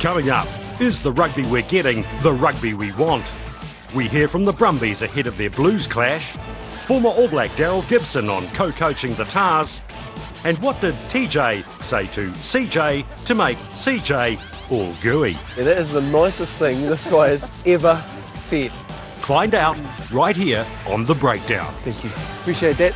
Coming up, is the rugby we're getting the rugby we want? We hear from the Brumbies ahead of their Blues clash. Former All Black Daryl Gibson on co-coaching the Tars. And what did TJ say to CJ to make CJ all gooey? Yeah, that is the nicest thing this guy has ever said. Find out right here on The Breakdown. Thank you. Appreciate that.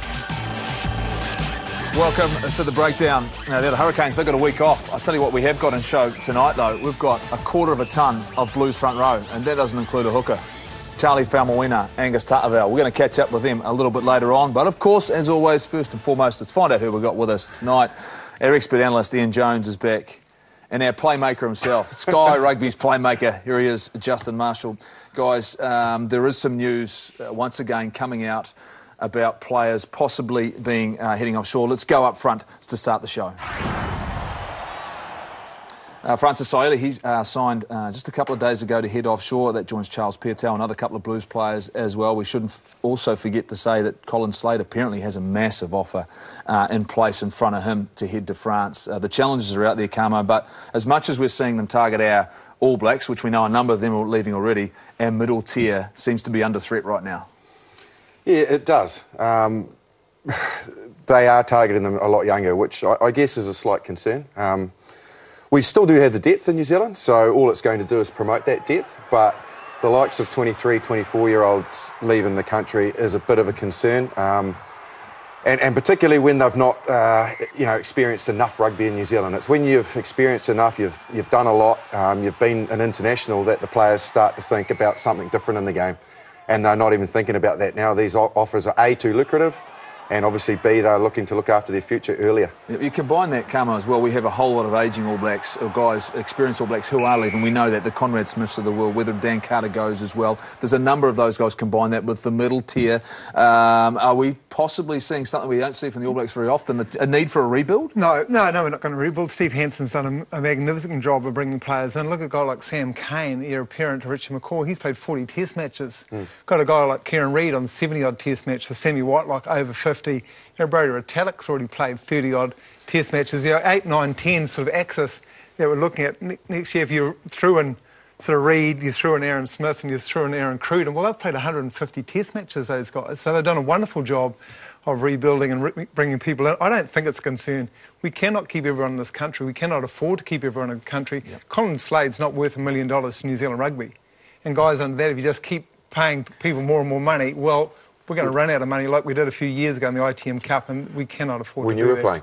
Welcome to The Breakdown. Now, they're the Hurricanes. They've got a week off. I'll tell you what we have got in show tonight, though. We've got a quarter of a tonne of Blues front row, and that doesn't include a hooker. Charlie Faumuina, Angus Ta'avao. We're going to catch up with them a little bit later on. But, of course, as always, first and foremost, let's find out who we've got with us tonight. Our expert analyst, Ian Jones, is back. And our playmaker himself, Sky Rugby's playmaker, here he is, Justin Marshall. Guys, there is some news once again coming out about players possibly being heading offshore. Let's go up front to start the show. Francis Saili, he signed just a couple of days ago to head offshore. That joins Charles Piutau and another couple of Blues players as well. We shouldn't also forget to say that Colin Slade apparently has a massive offer in place in front of him to head to France. The challenges are out there, Camo, but as much as we're seeing them target our All Blacks, which we know a number of them are leaving already, our middle tier seems to be under threat right now. Yeah, it does. They are targeting them a lot younger, which I guess is a slight concern. We still do have the depth in New Zealand, so all it's going to do is promote that depth, but the likes of 23, 24-year-olds leaving the country is a bit of a concern, and particularly when they've not experienced enough rugby in New Zealand. It's when you've experienced enough, you've done a lot, you've been an international, that the players start to think about something different in the game. And they're not even thinking about that now. These offers are A, too lucrative, and obviously B, they're looking to look after their future earlier. You combine that, Camo, as well. We have a whole lot of ageing All Blacks, or guys, experienced All Blacks who are leaving. We know that, the Conrad Smiths of the world, whether Dan Carter goes as well. There's a number of those guys. Combine that with the middle tier. Are we possibly seeing something we don't see from the All Blacks very often, a need for a rebuild? No, we're not going to rebuild. Steve Hansen's done a magnificent job of bringing players in. Look at a guy like Sam Cane, heir apparent to Richie McCaw. He's played 40 Test matches. Got a guy like Kieran Reid on 70-odd Test matches. Sammy Whitelock over 50. Brody Retallick's already played 30-odd Test matches. 8, 9, 10 sort of axis that we're looking at next year. If you threw in sort of Reid, you threw in Aaron Smith and you threw in Aaron Cruden, well, they've played 150 Test matches, those guys. So they've done a wonderful job of rebuilding and bringing people in. I don't think it's a concern. We cannot keep everyone in this country. We cannot afford to keep everyone in the country. Yep. Colin Slade's not worth $1 million to New Zealand rugby. And guys under that, if you just keep paying people more and more money, well, we're going to run out of money like we did a few years ago in the ITM Cup, and we cannot afford to do that. When you were playing,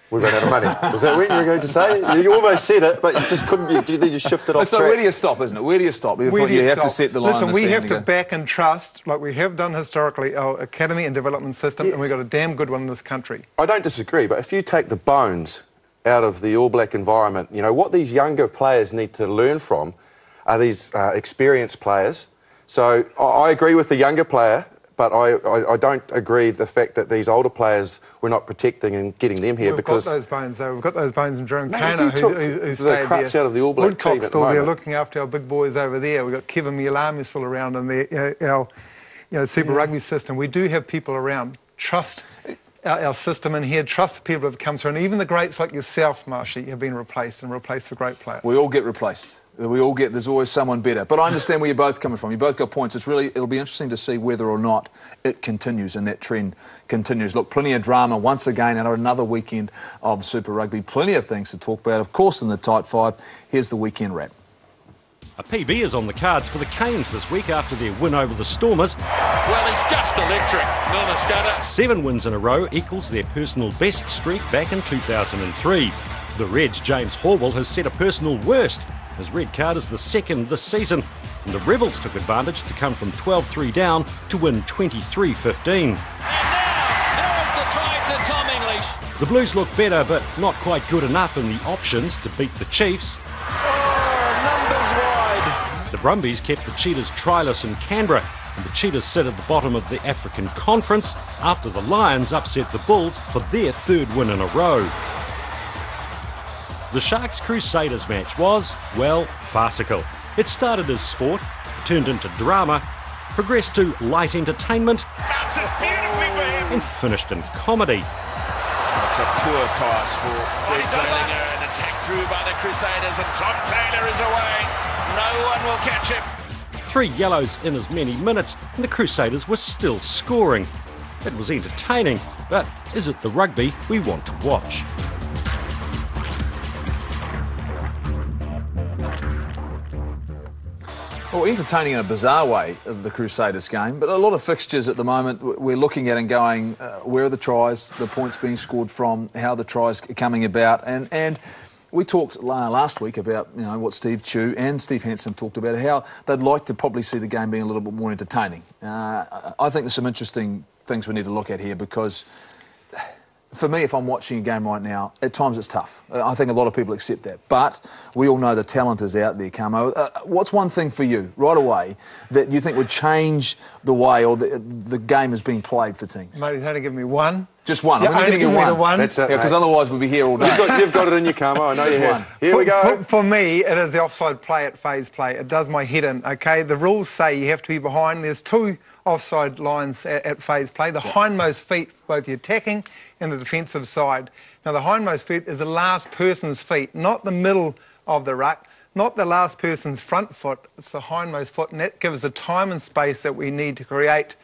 we ran out of money. Was that what you were going to say? You almost said it, but you just couldn't. You just shifted off so track. where do you stop, isn't it? Where do you stop? You have to set the line. Listen, we have to back and trust, like we have done historically, our academy and development system, and we've got a damn good one in this country. I don't disagree, but if you take the bones out of the All Black environment, what these younger players need to learn from are these experienced players. So I agree with the younger player, but I don't agree the fact that these older players we're not protecting and getting them here. We've got those bones, though. We've got those bones in Jerome Kano, who the crux out of the All Black team at the still moment. there looking after our big boys over there. We've got Kevin Mialamu still around in our Super Rugby system. We do have people around. Trust our system in here. Trust the people that have come through. And even the greats like yourself, Marshy, have been replaced and replaced the great players. We all get replaced. There's always someone better. But I understand where you're both coming from. You both got points. It'll be interesting to see whether or not it continues and that trend continues. Look, plenty of drama once again out of another weekend of Super Rugby. Plenty of things to talk about, of course, in the Tight Five. Here's the weekend wrap. A PB is on the cards for the Canes this week after their win over the Stormers. Well, he's just electric, Milner Scudder. 7 wins in a row equals their personal best streak back in 2003. The Reds' James Horwell has set a personal worst. His red card is the second this season, and the Rebels took advantage to come from 12-3 down to win 23-15. And now, there is the try to Tom English. The Blues look better, but not quite good enough in the options to beat the Chiefs. Numbers wide. The Brumbies kept the Cheetahs tryless in Canberra, and the Cheetahs sit at the bottom of the African Conference after the Lions upset the Bulls for their 3rd win in a row. The Sharks-Crusaders match was, well, farcical. It started as sport, turned into drama, progressed to light entertainment, Bounces beautifully for him. and finished in comedy. It's a poor pass for Fred Zalinger, and attacked through by the Crusaders, and Tom Taylor is away. No one will catch him. 3 yellows in as many minutes, and the Crusaders were still scoring. It was entertaining, but is it the rugby we want to watch? Well, entertaining in a bizarre way of the Crusaders game, but a lot of fixtures at the moment we're looking at and going, where are the tries, the points being scored from, how the tries are coming about, and we talked last week about what Steve Tew and Steve Hansen talked about, how they'd like to probably see the game being a little bit more entertaining. I think there's some interesting things we need to look at here, because for me, if I'm watching a game right now, at times it's tough. I think a lot of people accept that. But we all know the talent is out there, Camo. What's one thing for you, right away, that you think would change the way or the game is being played for teams? Mate, he's only given me one. Just one? Yeah, I'm only giving you one. That's it, because otherwise we'll be here all day. You've got it in your Camo, I know you have. Here we go. For me, it is the offside play at phase play. It does my head in, OK? The rules say you have to be behind. There's 2 offside lines at phase play. The hindmost feet, both the attacking and the defensive side. Now, the hindmost feet is the last person's feet, not the middle of the ruck, not the last person's front foot. It's the hindmost foot, and that gives the time and space that we need to create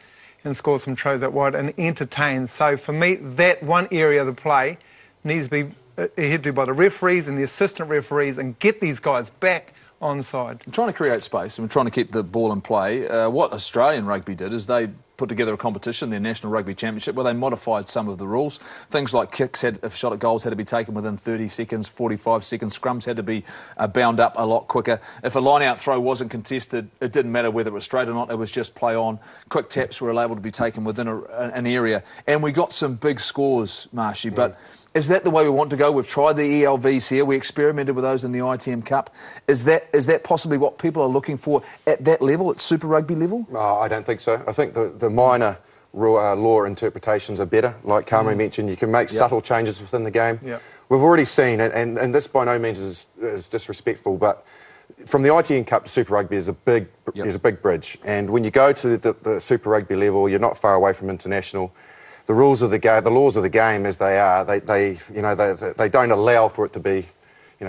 and score some tries out wide and entertain. So, for me, that one area of the play needs to be adhered to by the referees and the assistant referees and get these guys back onside. I'm trying to create space and we're trying to keep the ball in play. What Australian rugby did is they put together a competition, their National Rugby Championship, where they modified some of the rules. Things like kicks, if shot at goals, had to be taken within 30 seconds, 45 seconds. Scrums had to be bound up a lot quicker. If a line-out throw wasn't contested, it didn't matter whether it was straight or not, it was just play on. Quick taps were able to be taken within an area. And we got some big scores, Marshy, but is that the way we want to go? We've tried the ELVs here. We experimented with those in the ITM Cup. Is that possibly what people are looking for at that level, at Super Rugby level? I don't think so. I think the minor law interpretations are better. Like Camo mentioned, you can make subtle changes within the game. Yep. We've already seen, and this by no means is disrespectful, but from the ITM Cup to Super Rugby is a big bridge. And when you go to the Super Rugby level, you're not far away from international. The rules of the game, the laws of the game as they are, they don't allow for it to be,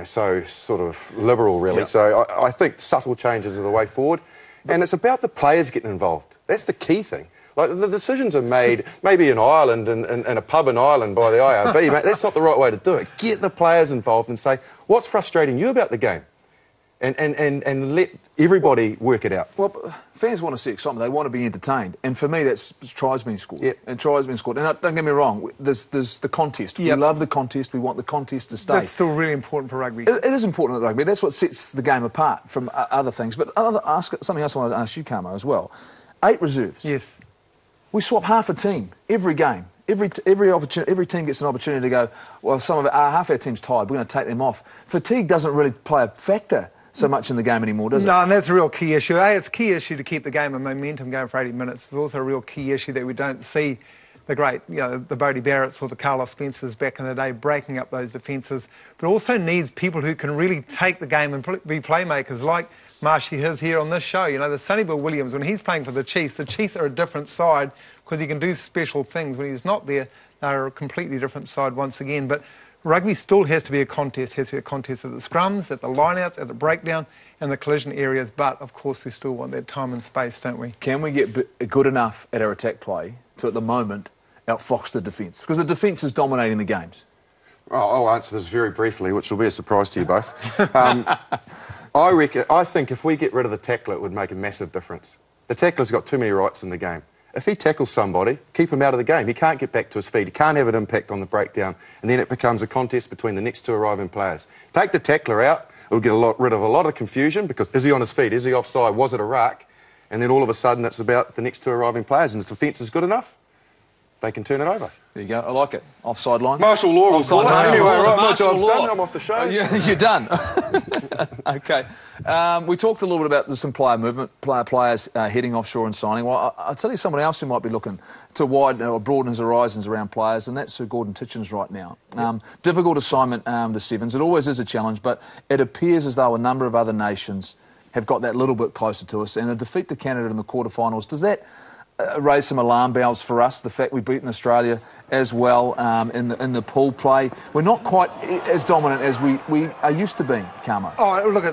so sort of liberal, really. Yep. So I think subtle changes are the way forward, and it's about the players getting involved. That's the key thing. Like, the decisions are made maybe in Ireland, in a pub in Ireland by the IRB, mate. That's not the right way to do it. Get the players involved and say, what's frustrating you about the game? And let everybody work it out. Well, fans want to see excitement. They want to be entertained. And for me, that's tries being scored. Yep. And tries being scored. And don't get me wrong, there's the contest. Yep. We love the contest. We want the contest to stay. That's still really important for rugby. It is important at rugby. That's what sets the game apart from other things. But something else I wanted to ask you, Camo, as well. 8 reserves. Yes. We swap half a team every game. Every team gets an opportunity to go, well, half our team's tired. We're going to take them off. Fatigue doesn't really play a factor so much in the game anymore, does it? No, and that's a real key issue. It's a key issue to keep the game and momentum going for 80 minutes. It's also a real key issue that we don't see the great, the Bodie Barretts or the Carlos Spencers back in the day breaking up those defences, but also needs people who can really take the game and be playmakers like Marshy is here on this show. The Sonny Bill Williams, when he's playing for the Chiefs are a different side because he can do special things. When he's not there, they're a completely different side once again. But rugby still has to be a contest. It has to be a contest at the scrums, at the lineouts, at the breakdown, and the collision areas. But, of course, we still want that time and space, don't we? Can we get good enough at our attack play to, at the moment, outfox the defence? Because the defence is dominating the games. I'll answer this very briefly, which will be a surprise to you both. I think if we get rid of the tackler, it would make a massive difference. The tackler's got too many rights in the game. If he tackles somebody, keep him out of the game. He can't get back to his feet. He can't have an impact on the breakdown. And then it becomes a contest between the next 2 arriving players. Take the tackler out, it'll get rid of a lot of confusion because is he on his feet? Is he offside? Was it a ruck? And then all of a sudden it's about the next 2 arriving players. And if the defence is good enough, they can turn it over. There you go. I like it. Offside line. Martial law will call it. Anyway, right, my Martial job's law. done. I'm off the show. You're done. OK. We talked a little bit about some player movement, players heading offshore and signing. Well, I'll tell you someone else who might be looking to widen or broaden his horizons around players, and that's Sir Gordon Titchens right now. Difficult assignment, the Sevens. It always is a challenge, but it appears as though a number of other nations have got that little bit closer to us. And a defeat to Canada in the quarterfinals, does that raise some alarm bells for us, the fact we've beaten Australia as well in the pool play. We're not quite as dominant as we are used to being, Karma. Oh, look,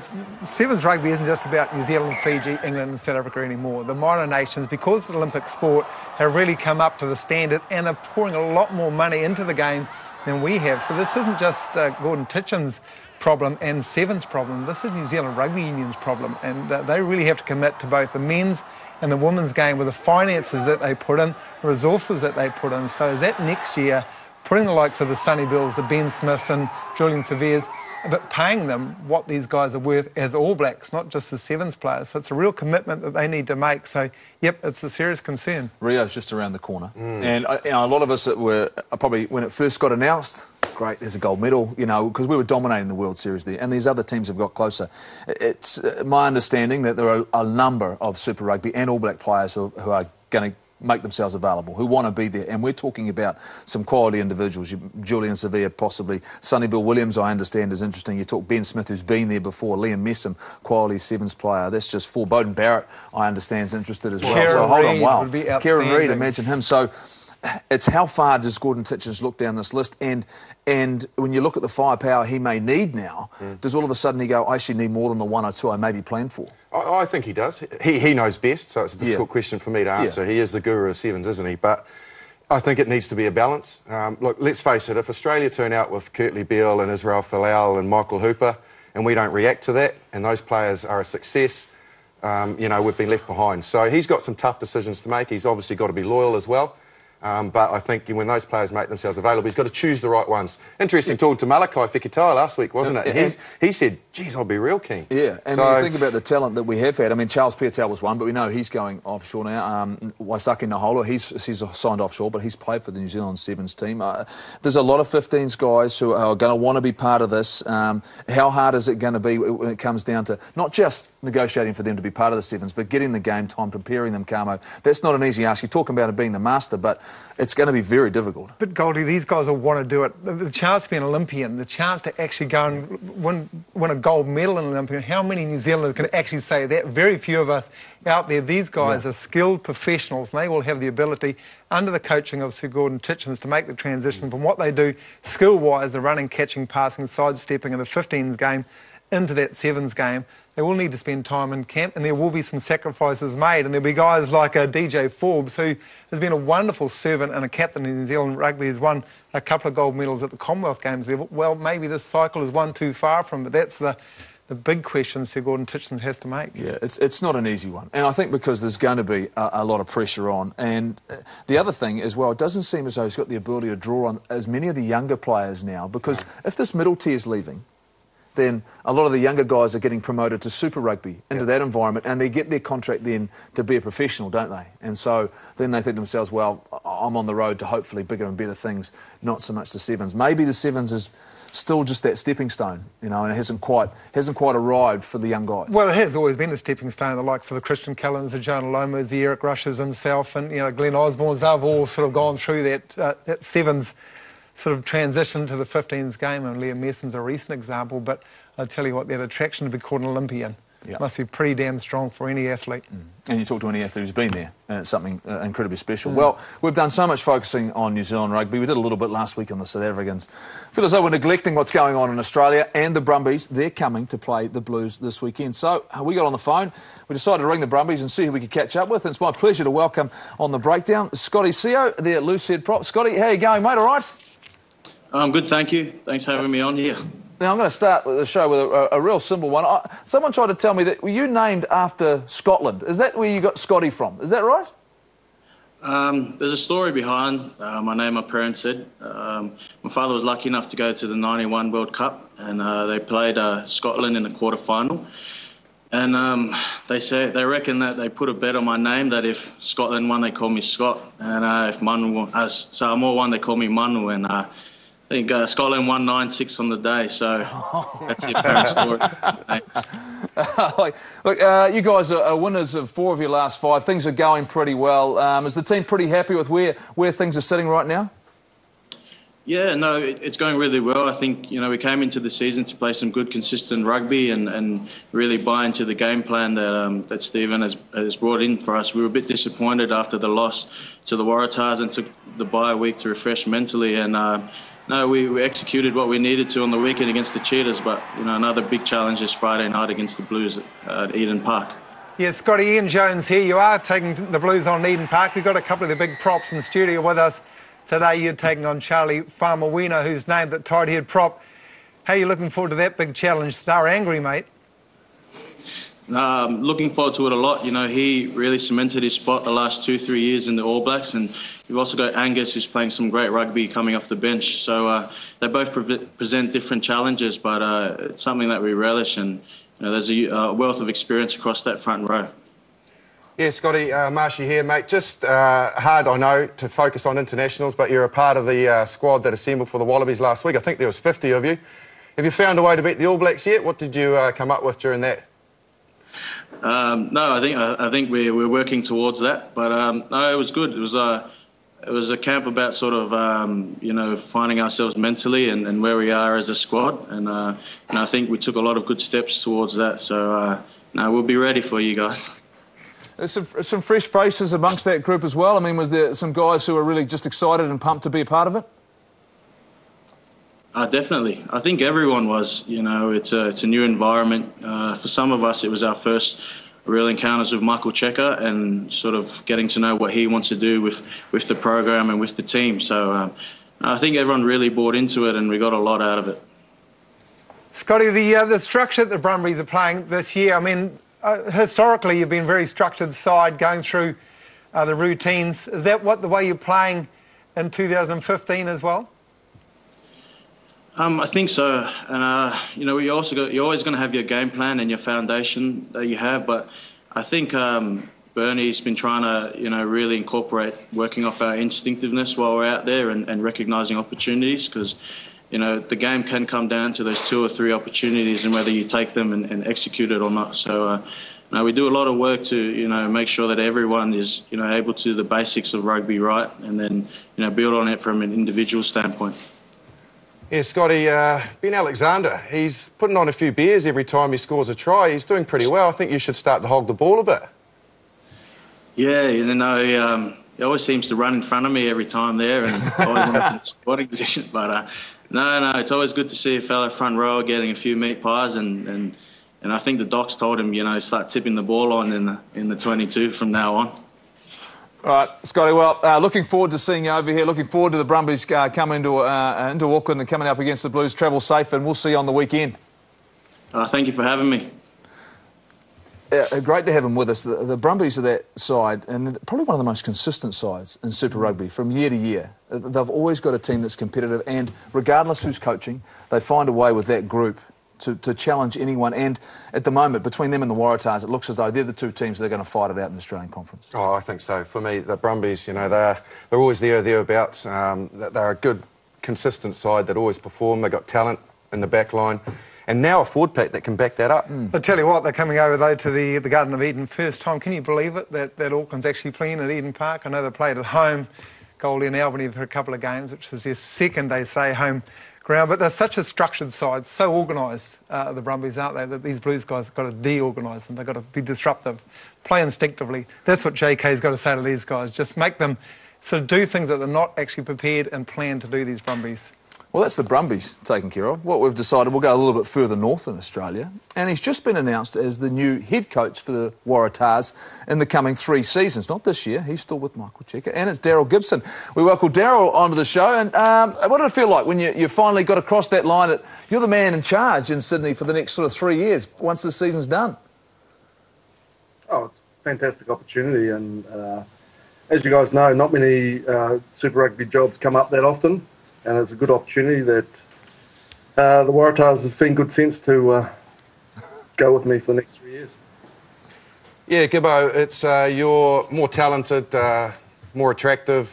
Sevens rugby isn't just about New Zealand, Fiji, England and South Africa anymore. The minor nations, because the Olympic sport, have really come up to the standard and are pouring a lot more money into the game than we have. So this isn't just Gordon Titchen's problem and Sevens problem. This is New Zealand Rugby Union's problem, and they really have to commit to both the men's and the women's game with the finances that they put in, the resources that they put in. So that next year, putting the likes of the Sonny Bills, the Ben Smiths and Julian Severes, but paying them what these guys are worth as All Blacks, not just the Sevens players. So it's a real commitment that they need to make. So, yep, it's a serious concern. Rio's just around the corner. And a lot of us that were probably, when it first got announced, great, there's a gold medal, because we were dominating the World Series there, and these other teams have got closer. It's my understanding that there are a number of Super Rugby and All Black players who are going to make themselves available, who want to be there. And we're talking about some quality individuals. Julian Severe, possibly. Sonny Bill Williams, I understand, is interesting. You talk Ben Smith, who's been there before. Liam Messam, quality Sevens player. That's just 4. Bowden Barrett, I understand, is interested as well. Kieran so hold on, Reid wow. would be Kieran Reid, outstanding. imagine him. So it's how far does Gordon Titchens look down this list? And when you look at the firepower he may need now, does all of a sudden he go, I actually need more than the 1 or 2 I maybe planned for? I think he does. He knows best, so it's a difficult question for me to answer. He is the guru of Sevens, isn't he? But I think it needs to be a balance. Look, let's face it, if Australia turn out with Kurtley Beale and Israel Folau and Michael Hooper, and we don't react to that, and those players are a success, we've been left behind. So he's got some tough decisions to make. He's obviously got to be loyal as well. But I think when those players make themselves available, he's got to choose the right ones. Interesting talking to Malachi Fekitoa last week, wasn't it? He said, geez, I'll be real keen. Yeah, and when you think about the talent that we have had, I mean, Charles Piatel was one, but we know he's going offshore now. Waisake Nahola, he's signed offshore, but he's played for the New Zealand Sevens team. There's a lot of 15s guys who are going to want to be part of this. How hard is it going to be when it comes down to not just negotiating for them to be part of the Sevens, but getting the game time, preparing them, Carmo? That's not an easy ask. You're talking about it being the master, but it's going to be very difficult. But Goldie, these guys will want to do it. The chance to be an Olympian, the chance to actually go and win a gold medal in an Olympian, how many New Zealanders can actually say that? Very few of us out there. These guys are skilled professionals, and they will have the ability, under the coaching of Sir Gordon Titchens, to make the transition from what they do skill-wise, the running, catching, passing, sidestepping in the 15s game, into that Sevens game. They will need to spend time in camp, and there will be some sacrifices made. And there'll be guys like DJ Forbes, who has been a wonderful servant and a captain in New Zealand rugby, has won a couple of gold medals at the Commonwealth Games level. Well, maybe this cycle is one too far from, but that's the big question Sir Gordon Titchens has to make. Yeah, it's not an easy one. And I think because there's going to be a lot of pressure on. And the other thing as well, it doesn't seem as though he's got the ability to draw on as many of the younger players now, because if this middle tier is leaving, then a lot of the younger guys are getting promoted to Super Rugby, into that environment, and they get their contract then to be a professional, don't they? And so then they think to themselves, well, I'm on the road to hopefully bigger and better things, not so much the Sevens. Maybe the Sevens is still just that stepping stone, and it hasn't quite arrived for the young guys. Well, it has always been a stepping stone, the likes of the Christian Callans, the Jonah Lomas, the Eric Rushes himself, and Glenn Osborne's, they've all sort of gone through that Sevens sort of transition to the 15s game, and Liam Messam's a recent example, but I'll tell you what, that attraction to be called an Olympian must be pretty damn strong for any athlete. And you talk to any athlete who's been there, and it's something incredibly special. Well, we've done so much focusing on New Zealand rugby. We did a little bit last week on the South Africans. I feel as though we're neglecting what's going on in Australia and the Brumbies. They're coming to play the Blues this weekend. So we got on the phone. We decided to ring the Brumbies and see who we could catch up with. And it's my pleasure to welcome on the breakdown Scotty Seo, there at Loosehead Prop. Scotty, how you going, mate? All right? I'm good, thank you. Thanks for having me on here. Now, I'm going to start with the show with a real simple one. Someone tried to tell me that you named after Scotland. Is that where you got Scotty from? Is that right? There's a story behind my name. My parents said. My father was lucky enough to go to the 91 World Cup, and they played Scotland in the quarter-final. And they reckon that they put a bet on my name that if Scotland won, they call me Scott, and if Samoa won, they call me Manu, and I think Scotland won 9-6 on the day, so that's the apparent story. Look, you guys are winners of 4 of your last 5. Things are going pretty well. Is the team pretty happy with where things are sitting right now? Yeah, no, it's going really well. I think, we came into the season to play some good, consistent rugby and really buy into the game plan that Stephen has brought in for us. We were a bit disappointed after the loss to the Waratahs and took the bye week to refresh mentally. And no, we executed what we needed to on the weekend against the Cheetahs. But, another big challenge is Friday night against the Blues at Eden Park. Yeah, Scotty, Ian Jones here. You are taking the Blues on Eden Park. We've got a couple of the big props in the studio with us. Today you're taking on Charlie Faumuina, who's named the tight head prop. How are you looking forward to that big challenge? They're angry, mate. Looking forward to it a lot. He really cemented his spot the last 2-3 years in the All Blacks, and you've also got Angus, who's playing some great rugby coming off the bench. So they both present different challenges, but it's something that we relish, and there's a wealth of experience across that front row. Yeah, Scotty, Marshy here, mate. Just hard, I know, to focus on internationals, but you're a part of the squad that assembled for the Wallabies last week. I think there was 50 of you. Have you found a way to beat the All Blacks yet? What did you come up with during that? No, I think we're working towards that. But no, it was good. It was a camp about sort of finding ourselves mentally and where we are as a squad. And I think we took a lot of good steps towards that. So no, we'll be ready for you guys. There's some fresh faces amongst that group as well. I mean, was there some guys who were really just excited and pumped to be a part of it? Definitely. I think everyone was. It's a new environment. For some of us, it was our first real encounters with Michael Cheika and sort of getting to know what he wants to do with the program and with the team. So I think everyone really bought into it and we got a lot out of it. Scotty, the structure that the Brumbies are playing this year, I mean, historically you've been a very structured side going through the routines. Is that the way you're playing in 2015 as well? I think so, and you're always going to have your game plan and your foundation that you have. But I think Bernie's been trying to really incorporate working off our instinctiveness while we're out there and recognising opportunities, because the game can come down to those 2 or 3 opportunities and whether you take them and execute it or not. So we do a lot of work to make sure that everyone is able to do the basics of rugby right, and then build on it from an individual standpoint. Yeah, Scotty, Ben Alexander, he's putting on a few beers every time he scores a try. He's doing pretty well. I think you should start to hog the ball a bit. Yeah, he always seems to run in front of me every time there, and always in a squatting position. But no, it's always good to see a fella front row getting a few meat pies, and I think the docs told him, start tipping the ball on in the 22 from now on. All right, Scotty, well, looking forward to seeing you over here. Looking forward to the Brumbies coming into Auckland and coming up against the Blues. Travel safe, and we'll see you on the weekend. Thank you for having me. Great to have them with us. The Brumbies are that side, and probably one of the most consistent sides in Super Rugby from year to year. They've always got a team that's competitive, and regardless who's coaching, they find a way with that group to challenge anyone. And at the moment, between them and the Waratahs, it looks as though they're the 2 teams that are going to fight it out in the Australian Conference. Oh, I think so. For me, the Brumbies, they're always there or thereabouts. They're a good, consistent side that always perform. They've got talent in the back line. And now a forward pack that can back that up. I'll tell you what, they're coming over, though, to the Garden of Eden first time. Can you believe it, that Auckland's actually playing at Eden Park? I know they played at home, Goldie and Albany for a couple of games, which is their second, they say, home ground. But they're such a structured side, so organised, the Brumbies, aren't they, that these Blues guys have got to de-organise them. They've got to be disruptive, play instinctively. That's what JK's got to say to these guys. Just make them sort of do things that they're not actually prepared and planned to do, these Brumbies. Well, that's the Brumbies taken care of. What we've decided, we'll go a little bit further north in Australia, and he's just been announced as the new head coach for the Waratahs in the coming 3 seasons. Not this year, he's still with Michael Cheika, and it's Daryl Gibson. We welcome Daryl onto the show, and what did it feel like when you finally got across that line? You're the man in charge in Sydney for the next sort of 3 years, once the season's done. Oh, it's a fantastic opportunity, and as you guys know, not many Super Rugby jobs come up that often. And it's a good opportunity that the Waratahs have seen good sense to go with me for the next 3 years. Yeah, Gibbo, it's your more talented, more attractive,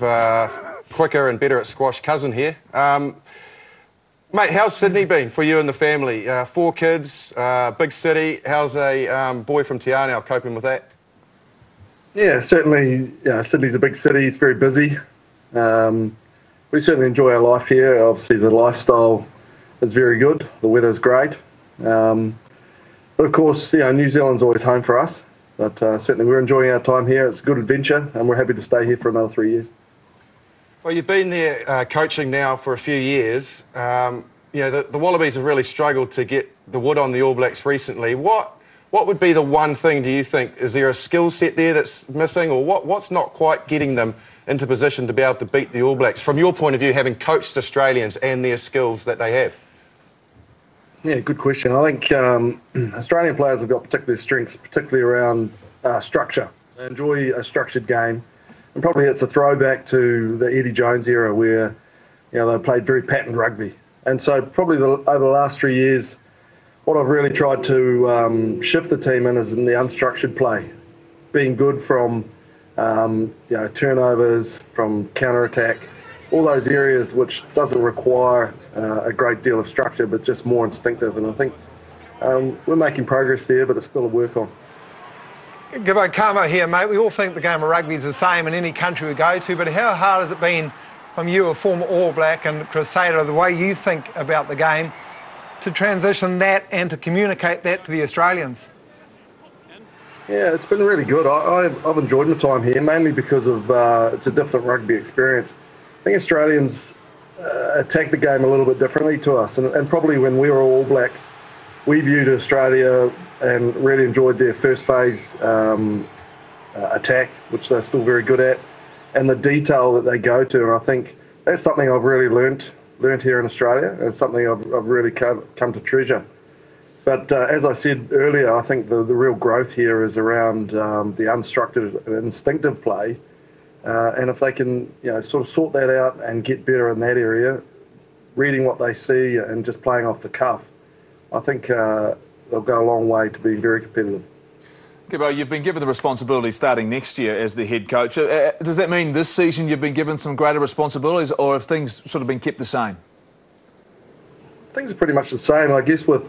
quicker and better at squash cousin here. Mate, how's Sydney been for you and the family? 4 kids, big city. How's a boy from Te Anau coping with that? Yeah, certainly. Sydney's a big city. It's very busy. we certainly enjoy our life here. Obviously, the lifestyle is very good. The weather's great. But of course, New Zealand's always home for us. But certainly we're enjoying our time here. It's a good adventure, and we're happy to stay here for another 3 years. Well, you've been there coaching now for a few years. The Wallabies have really struggled to get the wood on the All Blacks recently. What would be the one thing, do you think? Is there a skill set there that's missing, or what's not quite getting them into position to be able to beat the All Blacks, from your point of view, having coached Australians and their skills that they have? Yeah, good question. I think Australian players have got particular strengths, particularly around structure. They enjoy a structured game, and probably it's a throwback to the Eddie Jones era where they played very patterned rugby. And so probably over the last 3 years, what I've really tried to shift the team in is in the unstructured play, being good from turnovers, from counter-attack, all those areas which doesn't require a great deal of structure, but just more instinctive. And I think we're making progress there, but it's still a work on. Gibbo, Kamo here, mate. We all think the game of rugby is the same in any country we go to, but how hard has it been from you, a former All Black and Crusader, the way you think about the game, to transition that and to communicate that to the Australians? Yeah, it's been really good. I've enjoyed my time here, mainly because of it's a different rugby experience. I think Australians attack the game a little bit differently to us, and probably when we were All Blacks, we viewed Australia and really enjoyed their first phase attack, which they're still very good at, and the detail that they go to. And I think that's something I've really learnt here in Australia, and something I've really come to treasure. But as I said earlier, I think the real growth here is around the unstructured and instinctive play. And if they can sort of sort that out and get better in that area, reading what they see and just playing off the cuff, I think they'll go a long way to being very competitive. Gibbo, you've been given the responsibility starting next year as the head coach. Does that mean this season you've been given some greater responsibilities, or have things sort of been kept the same? Things are pretty much the same, I guess, with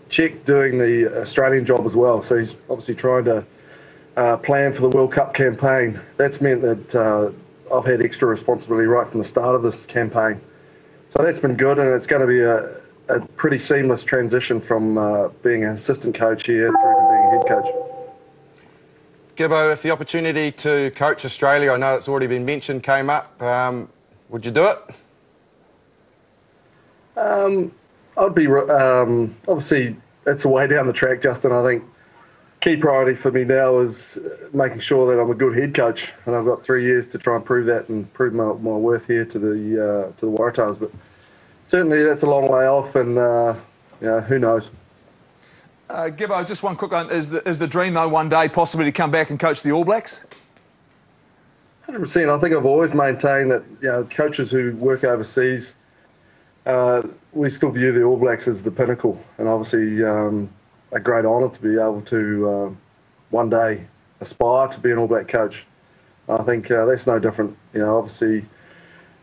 Czech doing the Australian job as well. So he's obviously trying to plan for the World Cup campaign. That's meant that I've had extra responsibility right from the start of this campaign. So that's been good, and it's going to be a pretty seamless transition from being an assistant coach here through to being a head coach. Gibbo, if the opportunity to coach Australia, I know it's already been mentioned, came up, would you do it? I'd be, obviously, it's a way down the track, Justin. I think key priority for me now is making sure that I'm a good head coach, and I've got 3 years to try and prove that and prove my worth here to the Waratahs. But certainly that's a long way off, and who knows. Gibbo, just one quick one. Is the dream, though, one day possibly to come back and coach the All Blacks? 100%. I think I've always maintained that coaches who work overseas, we still view the All Blacks as the pinnacle, and obviously a great honour to be able to one day aspire to be an All Black coach. I think that's no different. Obviously,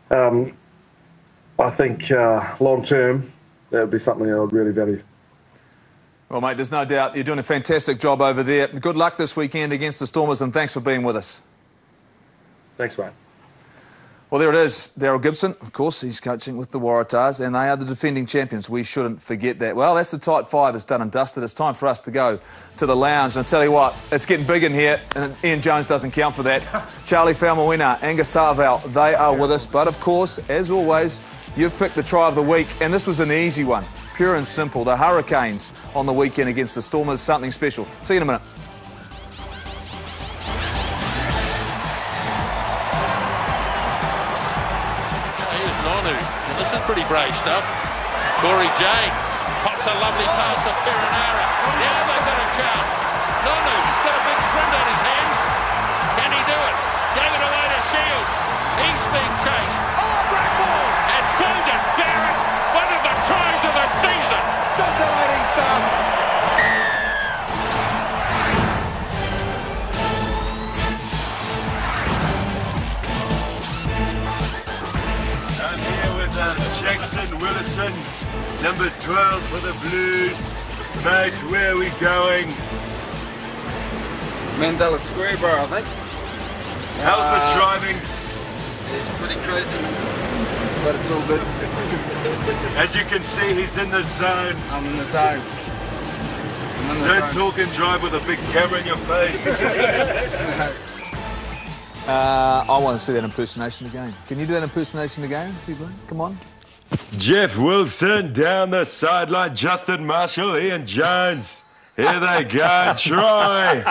I think long term that would be something I would really value. Well, mate, there's no doubt you're doing a fantastic job over there. Good luck this weekend against the Stormers, and thanks for being with us. Thanks, mate. Well, there it is. Daryl Gibson, of course, he's coaching with the Waratahs, and they are the defending champions. We shouldn't forget that. Well, that's the tight five. It's done and dusted. It's time for us to go to the lounge. And I tell you what, it's getting big in here, and Ian Jones doesn't count for that. Charlie Faumuina, Angus Ta'avao, they are with us. But, of course, as always, you've picked the try of the week, and this was an easy one. Pure and simple. The Hurricanes on the weekend against the Stormers. Something special. See you in a minute. This is pretty brave stuff. Corey Jane pops a lovely pass to Perenara. Now they've got a chance. Nonu's got a big sprint on his hands. Can he do it? Gave it away to Shields. He's being chased. Oh, black ball! And Beauden Barrett, one of the tries of the season. Scintillating stuff. Jackson Willison, number 12 for the Blues. Mate, where are we going? Mandela Square, bro, I think. How's the driving? It's pretty crazy, but it's all good. As you can see, he's in the zone. I'm in the zone. Don't talk and drive with a big camera in your face. I want to see that impersonation again. Can you do that impersonation again, people? Come on. Jeff Wilson down the sideline. Justin Marshall, Ian Jones. Here they go, Troy.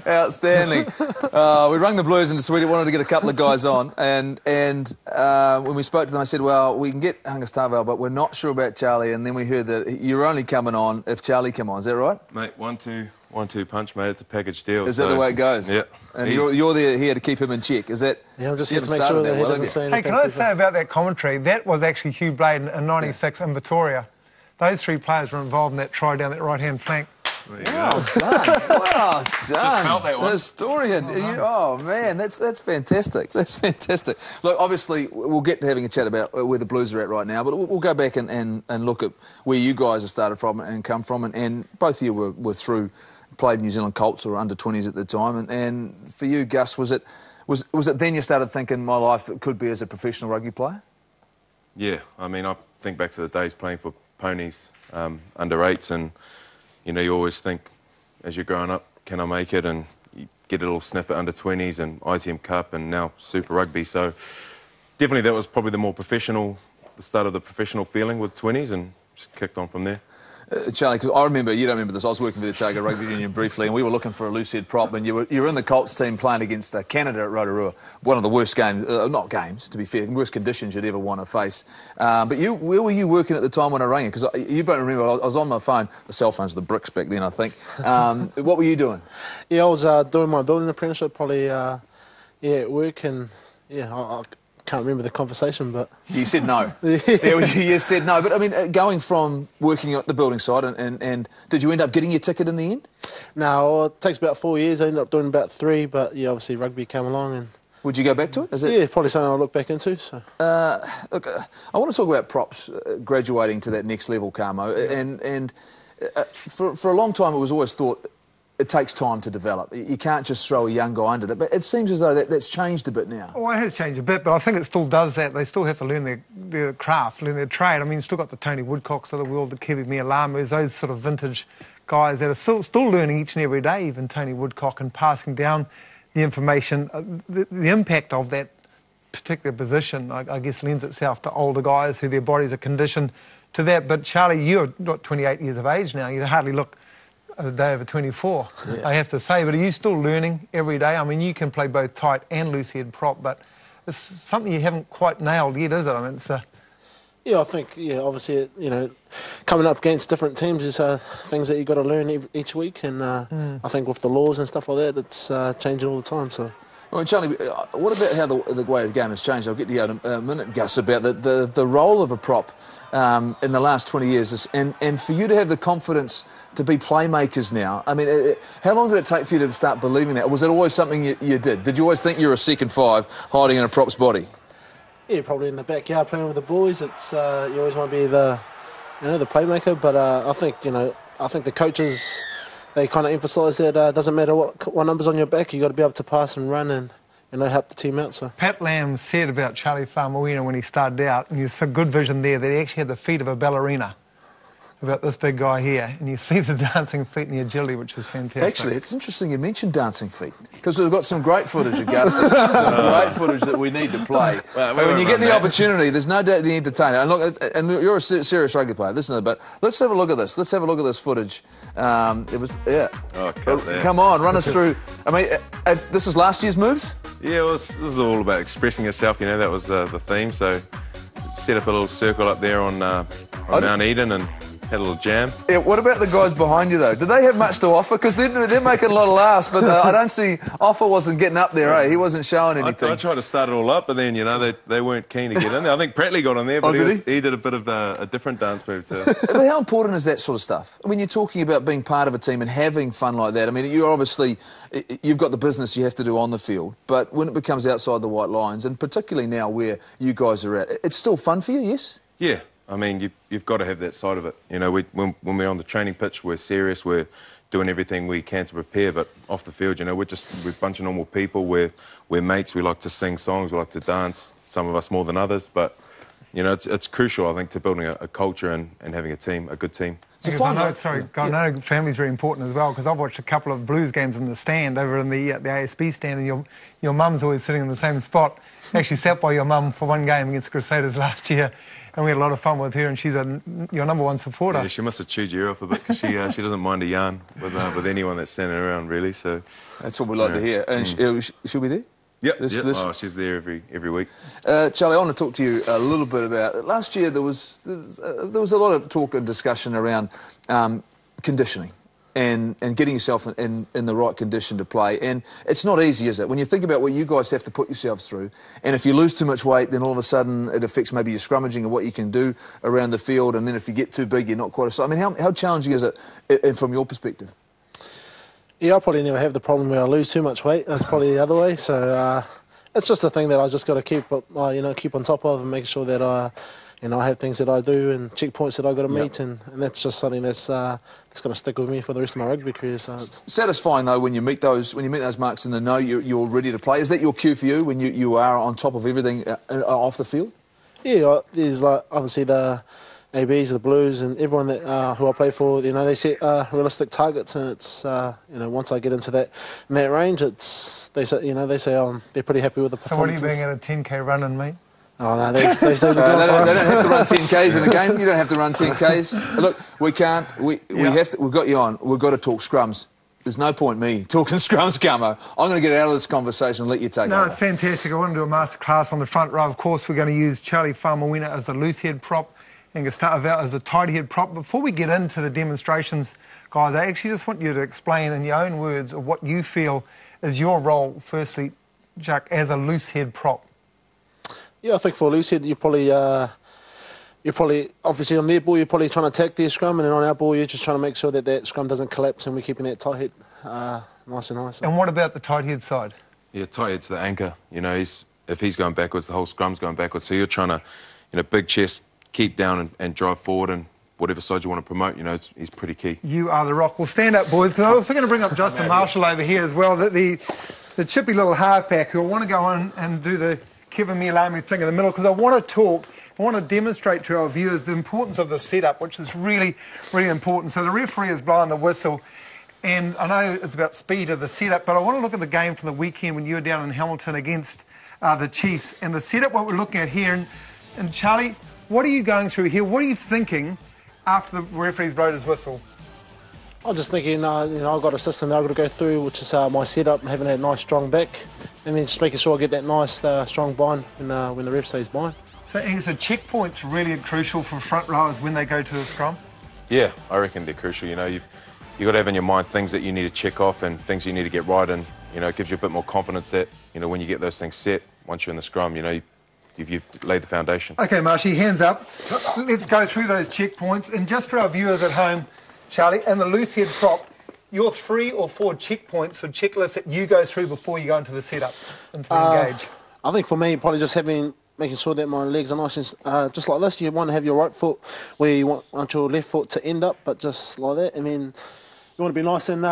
Outstanding. We rung the Blues into Sweden, wanted to get a couple of guys on, and when we spoke to them, I said, well, we can get Angus Ta'avao, but we're not sure about Charlie, and then we heard that you're only coming on if Charlie come on. Is that right? Mate, 1-2 punch, mate. It's a package deal. Is that the way it goes? Yeah. And you're there here to keep him in check. Is that? Yeah, I'm just here to make sure that he doesn't say anything. Hey, can I say about that commentary? That was actually Hugh Blade in '96 in Victoria. Those three players were involved in that try down that right-hand flank. Well done. Well done. Just felt that one. The historian. Oh, man, that's fantastic. That's fantastic. Look, obviously, we'll get to having a chat about where the Blues are at right now, but we'll go back and look at where you guys have started from and come from. And both of you were through, played New Zealand Colts or under-20s at the time. And for you, Gus, was it then you started thinking my life could be as a professional rugby player? Yeah, I mean, I think back to the days playing for Ponies, under-8s, and you know, you always think, as you're growing up, can I make it? And you get a little sniff at under-20s and ITM Cup and now Super Rugby. So definitely that was probably the start of the professional feeling with 20s, and just kicked on from there. Charlie, because I remember, you don't remember this, I was working for the Otago Rugby Union briefly, and we were looking for a loose head prop, and you were in the Colts team playing against Canada at Rotorua. One of the worst games, not games, to be fair, worst conditions you'd ever want to face. But where were you working at the time when I rang you? Because you don't remember, I was on my phone, the cell phones were the bricks back then, I think. What were you doing? Yeah, I was doing my building apprenticeship, probably, at work, and, yeah, I can't remember the conversation, but... You said no. You said no. But, I mean, going from working at the building site, and did you end up getting your ticket in the end? No, it takes about 4 years. I ended up doing about 3, but, yeah, obviously rugby came along and... Would you go back to it? Yeah, probably something I'll look back into. So. Look, I want to talk about props graduating to that next level, Carmo. And for a long time it was always thought it takes time to develop. You can't just throw a young guy under it. But it seems as though that's changed a bit now. Oh, it has changed a bit, but I think it still does that. They still have to learn their craft, learn their trade. I mean, you've still got the Tony Woodcocks of the world, the Kevi Mialamus, those sort of vintage guys that are still learning each and every day, even Tony Woodcock, and passing down the information. The impact of that particular position, I guess, lends itself to older guys who their bodies are conditioned to that. But Charlie, you're not 28 years of age now. You hardly look a day over 24, I have to say. But are you still learning every day? I mean, you can play both tight and loose head prop, but it's something you haven't quite nailed yet, is it? I mean, it's Yeah, I think, yeah, obviously, you know, coming up against different teams is things that you've got to learn each week, and I think with the laws and stuff like that, it's changing all the time, so... Well, Charlie, what about how the way the game has changed? I'll get to you in a minute, Gus, about the role of a prop in the last 20 years, and for you to have the confidence to be playmakers now. I mean, how long did it take for you to start believing that? Or was it always something you did? Did you always think you were a second five hiding in a prop's body? Yeah, probably in the backyard playing with the boys. It's you always want to be the playmaker, but I think the coaches, they kind of emphasise that it doesn't matter what number's on your back, you got to be able to pass and run and help the team out. So Pat Lam said about Charlie Faumuina when he started out, and there's a good vision there, that he actually had the feet of a ballerina. About this big guy here, and you see the dancing feet and the agility, which is fantastic. Actually, it's interesting you mentioned dancing feet, because we've got some great footage of Gus, some great footage that we need to play. Well, when you get the opportunity, there's no doubt the entertainer. And look, and you're a serious rugby player, listen to it, but let's have a look at this. Let's have a look at this footage. It was, yeah. Oh, cut there. Come on, run us through. I mean, this is last year's moves? Yeah, well, this is all about expressing yourself, you know, that was the theme, so set up a little circle up there on Mount Eden and had a little jam. Yeah, what about the guys behind you, though? Did they have much to offer? Because they're making a lot of laughs, but I don't see... Offa wasn't getting up there, eh? He wasn't showing anything. I tried to start it all up, but then, you know, they weren't keen to get in there. I think Pratley got on there, but he did a bit of a different dance move too. But how important is that sort of stuff? When you're talking about being part of a team and having fun like that, I mean, you're obviously... You've got the business you have to do on the field, but when it becomes outside the white lines, and particularly now where you guys are at, it's still fun for you, yes? Yeah. I mean, you've got to have that side of it. You know, when we're on the training pitch, we're serious, we're doing everything we can to prepare. But off the field, you know, we're a bunch of normal people. We're mates. We like to sing songs. We like to dance. Some of us more than others. But you know, it's crucial, I think, to building a culture and having a team, a good team. I know family's very important as well, because I've watched a couple of Blues games in the stand over in the ASB stand, and your mum's always sitting in the same spot. Actually sat by your mum for one game against the Crusaders last year, and we had a lot of fun with her, and she's your #1 supporter. Yeah, she must have chewed your ear off a bit, because she doesn't mind a yarn with anyone that's standing around, really. So that's what we like to hear. And she'll be there? Yep. Oh, she's there every week. Charlie, I want to talk to you a little bit about last year. There was a lot of talk and discussion around conditioning and getting yourself in the right condition to play. And it's not easy, is it? When you think about what you guys have to put yourselves through, and if you lose too much weight, then all of a sudden it affects maybe your scrummaging and what you can do around the field. And then if you get too big, you're not quite as... I mean, how challenging is it from your perspective? Yeah, I probably never have the problem where I lose too much weight. That's probably the other way. So it's just a thing that I just got to keep on top of, and making sure that I have things that I do and checkpoints that I got to meet, and that's just something that's going to stick with me for the rest of my rugby career. So it's satisfying though when you meet those marks and they know you're ready to play. Is that your cue for you when you are on top of everything off the field? Yeah, there's obviously the ABs, the Blues, and everyone that who I play for, they set realistic targets, and it's once I get into that range, they say they're pretty happy with the performance. So what are you being at a 10k running, mate? Oh no, they don't have to run 10k's in a game. You don't have to run 10k's. Look, we can't. We've got you on. We've got to talk scrums. There's no point me talking scrums, Gamo. I'm going to get out of this conversation and let you take it. No, it's fantastic. I want to do a masterclass on the front row. Of course, we're going to use Charlie Faumuina as a loose head prop and Gustavo Val as a tight head prop. Before we get into the demonstrations, guys, I actually just want you to explain in your own words of what you feel is your role, firstly, Jack, as a loose head prop. Yeah, I think for a loose head, you're probably obviously on their ball, you're probably trying to attack their scrum, and then on our ball, you're just trying to make sure that scrum doesn't collapse, and we're keeping that tight head nice and nice. And what about the tight head side? Yeah, tight head's the anchor. You know, if he's going backwards, the whole scrum's going backwards. So you're trying to, big chest, keep down and drive forward, and whatever side you want to promote, he's pretty key. You are the rock. Well, stand up, boys, because I'm also going to bring up Justin Marshall over here as well, the chippy little halfback who'll want to go in and do the Kevin Mialami thing in the middle, because I want to demonstrate to our viewers the importance of the setup, which is really, really important. So the referee is blowing the whistle, and I know it's about speed of the setup, but I want to look at the game from the weekend when you were down in Hamilton against the Chiefs, and the setup, what we're looking at here. And Charlie, what are you going through here? What are you thinking after the referee's blown his whistle? I'm just thinking, I've got a system that I've got to go through, which is my setup, having that nice strong back, and then just making sure I get that nice strong bind when the ref says bind. So, Angus, the checkpoints really crucial for front rowers when they go to a scrum? Yeah, I reckon they're crucial. You've got to have in your mind things that you need to check off and things you need to get right, and it gives you a bit more confidence that when you get those things set, once you're in the scrum, you've laid the foundation. Okay, Marshy, hands up. Let's go through those checkpoints, and just for our viewers at home, Charlie, and the loose head prop, your 3 or 4 checkpoints or checklists that you go through before you go into the setup, into the engage. I think for me, probably just making sure that my legs are nice and just like this. You want to have your right foot where you want your left foot to end up, but just like that. I mean, you want to be nice and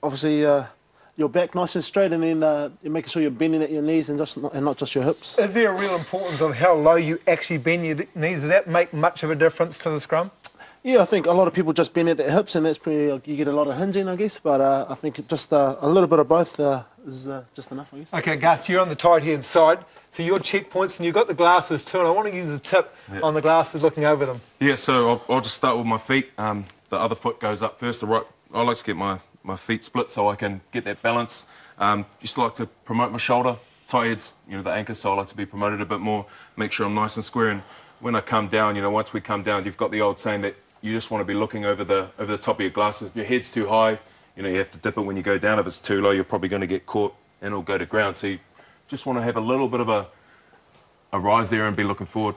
obviously your back nice and straight, and then you're making sure you're bending at your knees and not just your hips. Is there a real importance of how low you actually bend your knees? Does that make much of a difference to the scrum? Yeah, I think a lot of people just bend at their hips, and that's pretty. You get a lot of hinging, I guess. But I think just a little bit of both is just enough, I guess. Okay, Gus, you're on the tight head side, so your checkpoints, and you've got the glasses too. And I want to use a tip on the glasses, looking over them. Yeah, so I'll just start with my feet. The other foot goes up first. The right. I like to get my feet split so I can get that balance. Just like to promote my shoulder. Tight head's the anchor, so I like to be promoted a bit more. Make sure I'm nice and square. And when I come down, once we come down, you've got the old saying that you just want to be looking over the top of your glasses. If your head's too high, you have to dip it when you go down. If it's too low, you're probably going to get caught and it'll go to ground. So you just want to have a little bit of a rise there and be looking forward.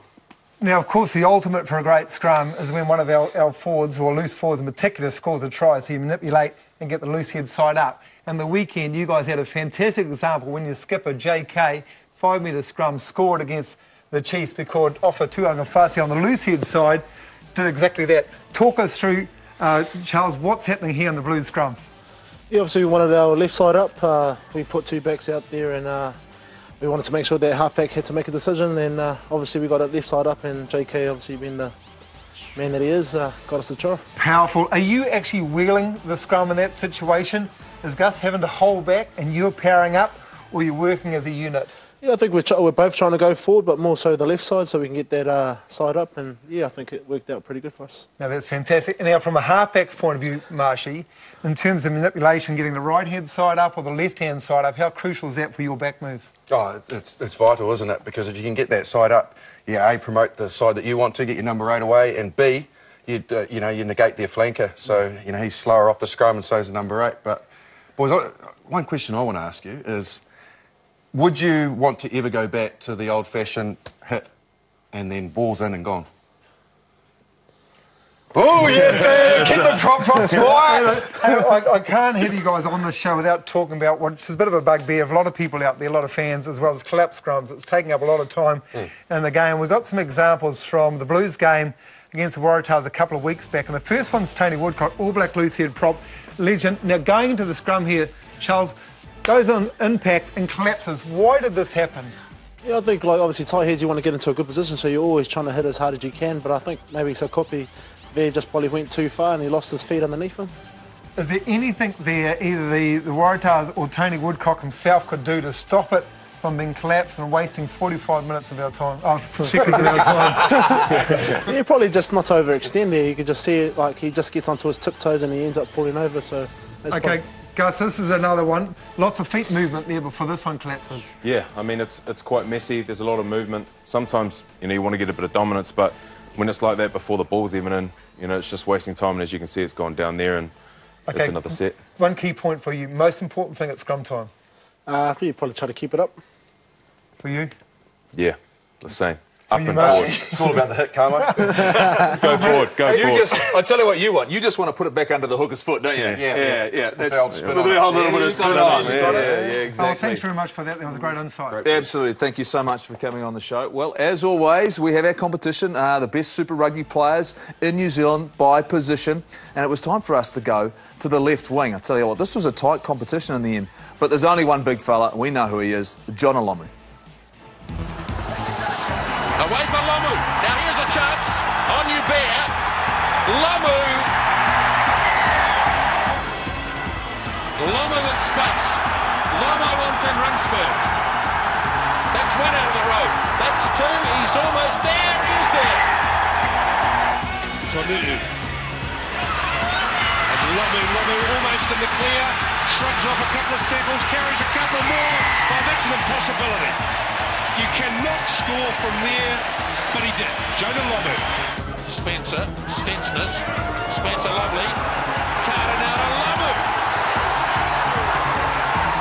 Now, of course, the ultimate for a great scrum is when one of our forwards, or loose forwards in particular, scores a try. So you manipulate and get the loose head side up. And the weekend, you guys had a fantastic example when your skipper, JK, 5-metre scrum, scored against the Chiefs because Ofa Tuanga Fasi on the loose head side did exactly that. Talk us through Charles, what's happening here in the Blues scrum? Yeah, obviously we wanted our left side up. We put 2 backs out there, and we wanted to make sure that halfback had to make a decision. And obviously we got it left side up, and JK, obviously being the man that he is, got us the try. Powerful. Are you actually wheeling the scrum in that situation? Is Gus having to hold back and you're powering up, or you're working as a unit? Yeah, I think we're both trying to go forward, but more so the left side, so we can get that side up. And yeah, I think it worked out pretty good for us. Now that's fantastic. And now from a halfback's point of view, Marshy, in terms of manipulation, getting the right-hand side up or the left-hand side up, how crucial is that for your back moves? Oh, it's vital, isn't it? Because if you can get that side up, you A, promote the side that you want to, get your number 8 away, and B, you negate their flanker. So, he's slower off the scrum and so is the number 8. But, boys, one question I want to ask you is, would you want to ever go back to the old-fashioned hit and then balls in and gone? Oh, yes, sir! Keep the prop quiet! I can't have you guys on this show without talking about which is a bit of a bugbear of a lot of people out there, a lot of fans, as well as collapse scrums. It's taking up a lot of time in the game. We've got some examples from the Blues game against the Waratahs a couple of weeks back, and the first one's Tony Woodcock, All Black loose-head prop legend. Now, going into the scrum here, Charles, goes on impact and collapses. Why did this happen? Yeah, I think, obviously, tight heads, you want to get into a good position, so you're always trying to hit as hard as you can, but I think maybe Sakopi there just probably went too far and he lost his feet underneath him. Is there anything there either the Waratahs or Tony Woodcock himself could do to stop it from being collapsed and wasting 45 minutes of our time? Oh, seconds of our time. Yeah, probably just not to overextend there. You could just see it, like he just gets onto his tiptoes and he ends up falling over. So okay, Gus, this is another one. Lots of feet movement there before this one collapses. Yeah, I mean, it's quite messy. There's a lot of movement. Sometimes, you want to get a bit of dominance, but when it's like that before the ball's even in, it's just wasting time, and as you can see, it's gone down there, and it's another set. One key point for you, most important thing at scrum time? You probably try to keep it up. For you? Yeah, the same. For Up you, and Marsh? forward. It's all about the hit, Carmo. Go forward, go forward. I tell you what you want. You just want to put it back under the hooker's foot, don't you? Yeah. That's the old spin with on a it. whole little bit of spin on. Yeah, exactly. Oh, thanks very much for that. That was a great insight. Absolutely. Thank you so much for coming on the show. Well, as always, we have our competition, the best Super Rugby players in New Zealand by position, and it was time for us to go to the left wing. I tell you what, this was a tight competition in the end, but there's only one big fella, and we know who he is, John Olomu. Away for Lomu. Now here's a chance on Hubert. Lomu in space. Lomu on Van Rensburg. That's one out of the road. That's 2. He's almost there. He's there. Sonulu. And Lomu almost in the clear. Shrugs off a couple of tackles, carries a couple more. Oh, that's an impossibility. You cannot score from there, but he did. Jonah Lomu. Spencer, Stensness. Spencer Lovely. Carter now to Lomu.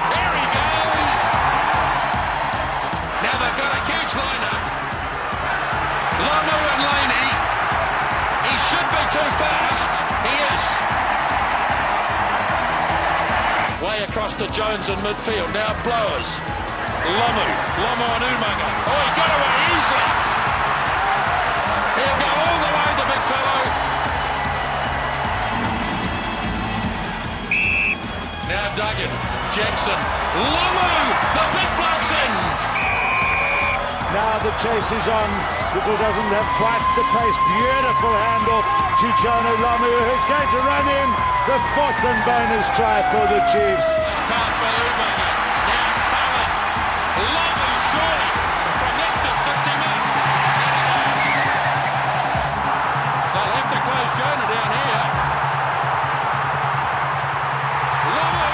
There he goes. Now they've got a huge lineup. Lomu and Laney. He should be too fast. He is. Way across to Jones in midfield. Now Blowers. Lomu on Umaga. Oh, he got away easily. He'll go all the way, the big fellow. Now Duggan, Jackson, Lomu, the big bloke's in. Now the chase is on. Little doesn't have quite the pace. Beautiful handoff to Jonah Lomu, who's going to run in the 4th and bonus try for the Chiefs. It's pass for Umaga. Now Cullen. Lomu surely. From this distance he must. And he does. They'll have to close Jonah down here. Lomu.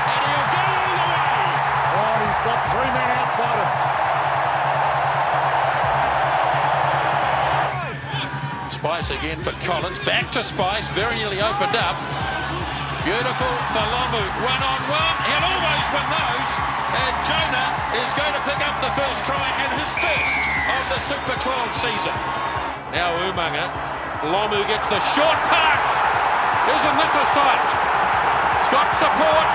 And he'll go all the way. Oh, he's got 3 men outside him. Spice again for Collins. Back to Spice. Very nearly opened up. Beautiful for Lomu. 1-on-1. He'll almost win those. And Jonah is going to pick up the first try and his first of the Super 12 season. Now Umaga. Lomu gets the short pass. Isn't this a sight? Scott support.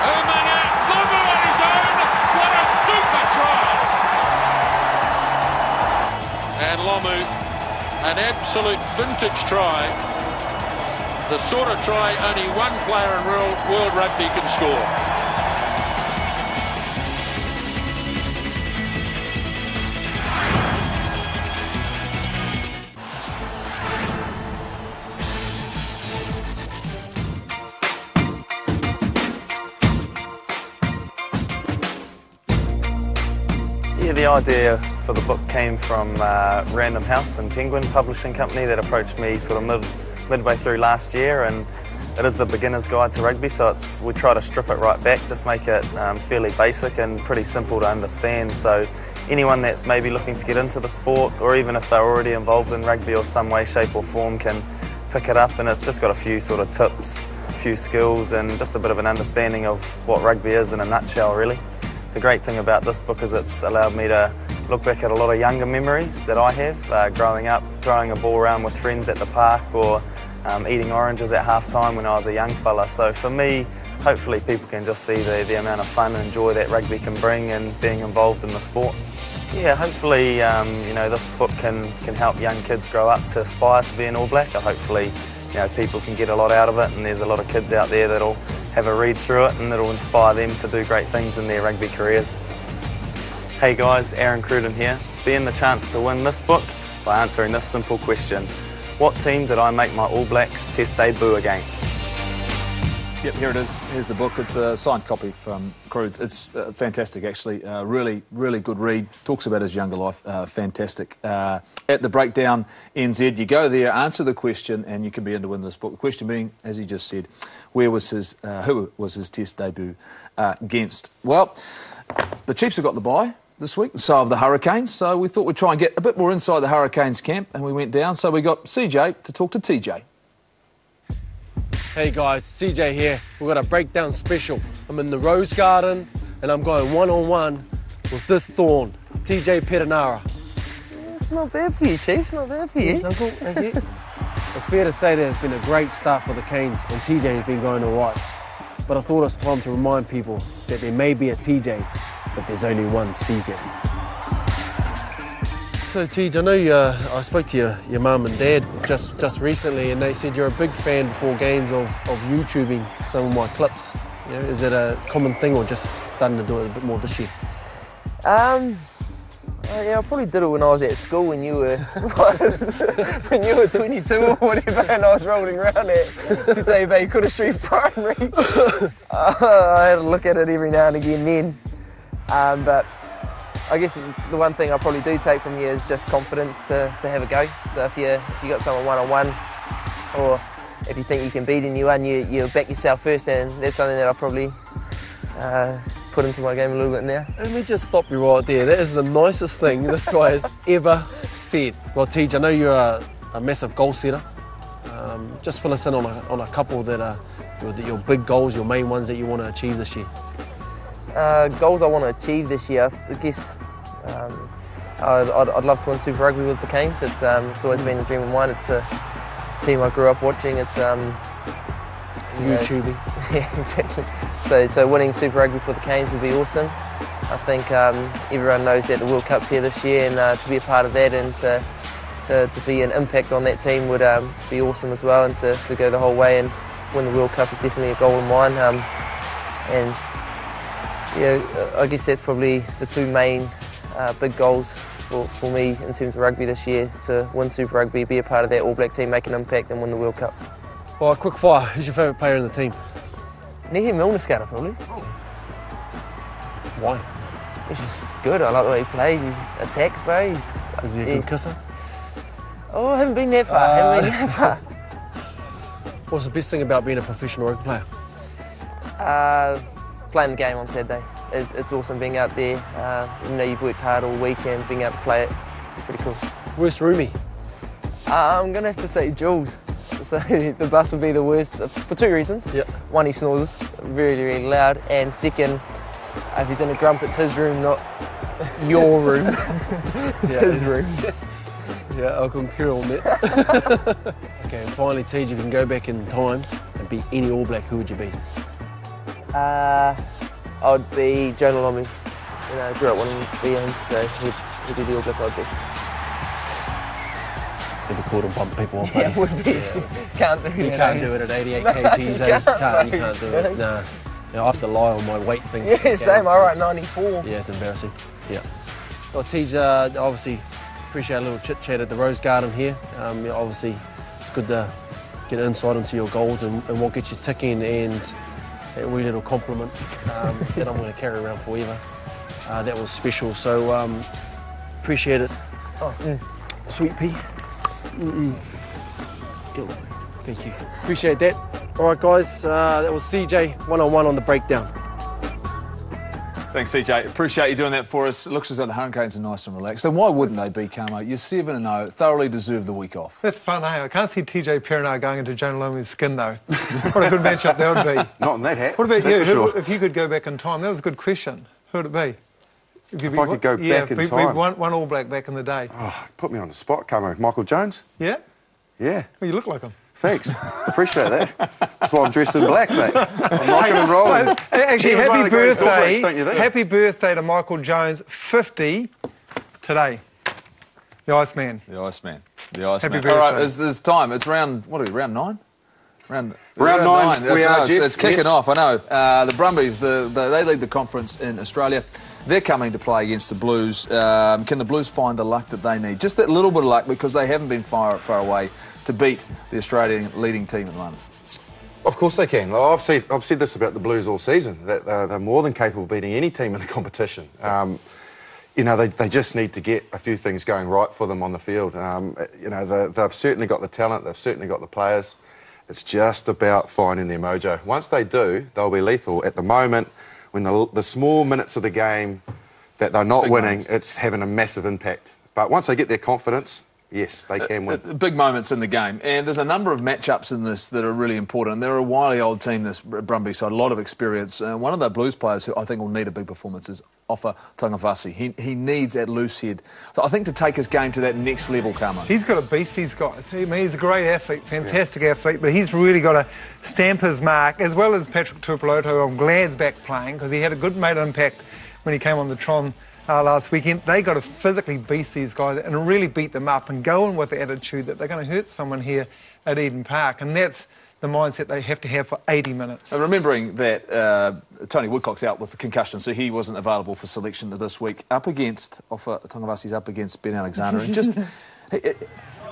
Umaga. Lomu on his own. What a super try. And Lomu, an absolute vintage try. the sort of try only one player in world rugby can score. Yeah, the idea for the book came from Random House and Penguin Publishing Company that approached me sort of midway through last year, and it is the beginner's guide to rugby, so we try to strip it right back, just make it fairly basic and pretty simple to understand, so anyone that's maybe looking to get into the sport, or even if they're already involved in rugby or some way, shape or form, can pick it up. And it's just got a few sort of tips, a few skills and just a bit of an understanding of what rugby is in a nutshell, really. The great thing about this book is it's allowed me to look back at a lot of younger memories that I have, growing up, throwing a ball around with friends at the park, or eating oranges at half time when I was a young fella. So for me, hopefully people can just see the amount of fun and joy that rugby can bring and being involved in the sport. Yeah, hopefully you know, this book can help young kids grow up to aspire to be an All Black. Hopefully, you know, people can get a lot out of it, and there's a lot of kids out there that'll have a read through it and it'll inspire them to do great things in their rugby careers. Hey guys, Aaron Cruden here. Be in the chance to win this book by answering this simple question. What team did I make my All Blacks Test debut against? Yep, here it is. Here's the book. It's a signed copy from Crudes. It's fantastic, actually. Really, really good read. Talks about his younger life. Fantastic. At the Breakdown NZ, you go there, answer the question, and you can be in to win this book. The question being, as he just said, who was his Test debut against? Well, the Chiefs have got the bye this week, so have the Hurricanes. So we thought we'd try and get a bit more inside the Hurricanes camp, and we went down. So we got CJ to talk to TJ. Hey guys, CJ here. We've got a breakdown special. I'm in the Rose Garden and I'm going one-on-one with this thorn, TJ Perenara. It's not bad for you, Chief. It's not bad for you. Yes, Uncle. Thank you. It's fair to say that it's been a great start for the Canes and TJ has been going all right. But I thought it's time to remind people that there may be a TJ, but there's only one CJ. So TJ, I know I spoke to your mum and dad just recently, and they said you're a big fan before games of YouTubing some of my clips. You know, is it a common thing, or just starting to do it a bit more this year? Yeah, I probably did it when I was at school, when you were when you were 22 or whatever, and I was rolling around at Te Kura Street Primary. I had a look at it every now and again then, but I guess the one thing I probably do take from you is just confidence to have a go. So if you got someone one-on-one, or if you think you can beat anyone, you back yourself first, and that's something that I probably put into my game a little bit now. Let me just stop you right there. That is the nicest thing this guy has ever said. Well, TJ, I know you're a massive goal setter. Just fill us in on a couple that are your big goals, your main ones that you want to achieve this year. Goals I want to achieve this year, I guess I'd love to win Super Rugby with the Canes. It's always been a dream of mine. It's a team I grew up watching. It's YouTubing. Yeah, exactly. So winning Super Rugby for the Canes would be awesome. I think everyone knows that the World Cup's here this year, and to be a part of that and to be an impact on that team would be awesome as well, and to go the whole way and win the World Cup is definitely a goal of mine. And yeah, I guess that's probably the two main big goals for me in terms of rugby this year: to win Super Rugby, be a part of that All Black team, make an impact, and win the World Cup. All right, quick fire. Who's your favourite player in the team? Nehe Milner-Skouter, probably. Why? He's just good. I like the way he plays. He attacks, bro. Is he a good kisser? Oh, I haven't been that far. What's the best thing about being a professional rugby player? Playing the game on Saturday. It's awesome being out there. You know, you've worked hard all week, and being able to play it, it's pretty cool. Worst roomie? I'm going to have to say Jules. So the bus would be the worst for two reasons. Yep. One, he snores really, really loud, and second, if he's in a grump, it's his room, not your room. It's his room. Yeah, I concur on that. Okay, and finally, TJ, if you can go back in time and be any All Black, who would you be? I'd be Jonah Lomu. You know, I grew up wanting to be him, so he'd be the All Black I'd be. it'd be cool to bump people off. Yeah, it would be. Can't do it. You can't do it at 88 kgs. You can't do it. Nah. I have to lie on my weight thing. Yeah, same. I write 94. Yeah, it's embarrassing. Yeah. Well, Tej, obviously appreciate a little chit chat at the Rose Garden here. Obviously, it's good to get insight into your goals and what gets you ticking, and a wee little compliment that I'm going to carry around forever. That was special, so appreciate it. Sweet pea. Thank you. Appreciate that. All right, guys, that was CJ one-on-one on the breakdown. Thanks, CJ. Appreciate you doing that for us. It looks as though the Hurricanes are nice and relaxed. Then why wouldn't they be, Camo? You're 7-0, thoroughly deserve the week off. That's fun, eh? I can't see TJ Perenara going into Jonah Lomu's skin, though. What a good matchup that would be. Not in that hat. What about you? Sure. If you could go back in time, that was a good question. Who would it be? If I could go back in time? One All Black back in the day. Oh, put me on the spot, Camo. Michael Jones? Yeah? Yeah. Well, you look like him. Thanks. Appreciate that. That's why I'm dressed in black, mate. I'm rocking and rolling. Actually, happy birthday. Don't you think? Happy birthday to Michael Jones, 50 today. The Iceman. The Iceman. The Iceman. Happy birthday. All right, it's time. It's round, what are we, round 9? Round 9. We are, Jeff. It's kicking off, I know. The Brumbies, they lead the conference in Australia. They're coming to play against the Blues. Can the Blues find the luck that they need? Just that little bit of luck, because they haven't been far away to beat the Australian leading team at the moment. Of course they can. I've said this about the Blues all season, that they're more than capable of beating any team in the competition. You know, they just need to get a few things going right for them on the field. You know, they've certainly got the talent, they've certainly got the players. It's just about finding their mojo. Once they do, they'll be lethal. At the moment, when the small minutes of the game that they're not winning, it's having a massive impact. But once they get their confidence, yes, they can win. Big moments in the game. And there's a number of matchups in this that are really important. They're a wily old team, this Brumbies side, a lot of experience. One of the Blues players who I think will need a big performance is Ofa Tangavasi. He needs that loose head, I think, to take his game to that next level, Camo. He's got a beast, these guys. He's a great athlete, fantastic athlete, but he's really got to stamp his mark, as well as Patrick Tuipulotu. I'm glad he's back playing, because he had a good made impact when he came on the Tron last weekend. They got to physically beast these guys and really beat them up and go in with the attitude that they're going to hurt someone here at Eden Park, and that's the mindset they have to have for 80 minutes. Remembering that Tony Woodcock's out with the concussion, so he wasn't available for selection this week. Up against Ofa Tangavasi's up against Ben Alexander, and just